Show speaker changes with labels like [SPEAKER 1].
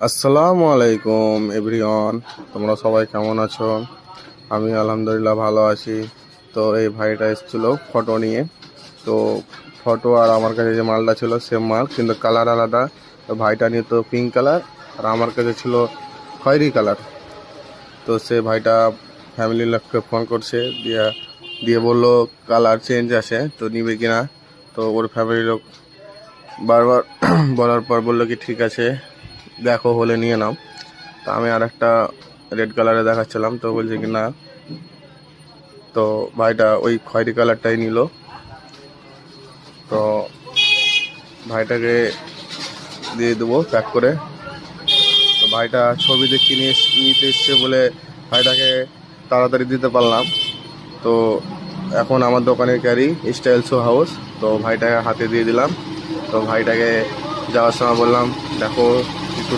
[SPEAKER 1] আসসালামু আলাইকুম এভরিওয়ান, তোমরা সবাই কেমন আছো? আমি আলহামদুলিল্লাহ ভালো আছি। তো এই ভাইটা এসেছিলো ফটো নিয়ে। তো ফটো আর আমার কাছে যে মালটা ছিল সেম মাল, কিন্তু কালার আলাদা। তো ভাইটা নিয়ে তো পিঙ্ক কালার, আর আমার কাছে ছিল খয়েরি কালার। তো সে ভাইটা ফ্যামিলির লোককে ফোন করছে, দিয়ে দিয়ে বললো কালার চেঞ্জ আছে, তো নিবে কিনা। তো ওর ফ্যামিলির লোক বারবার বলার পর বললো কি ঠিক আছে, দেখো হলে নিয়ে নাও। তো আমি আর একটা রেড কালারে দেখাচ্ছিলাম, তো বলছে কি না। তো ভাইটা ওই খয়েরি কালারটাই নিল। তো ভাইটাকে দিয়ে দেবো প্যাক করে। তো ভাইটা ছবি দেখে নিতে এসছে বলে ভাইটাকে তাড়াতাড়ি দিতে পারলাম। তো এখন আমার দোকানের ক্যারি স্টাইল শো হাউস। তো ভাইটাকে হাতে দিয়ে দিলাম। তো ভাইটাকে যাওয়ার সময় বললাম দেখো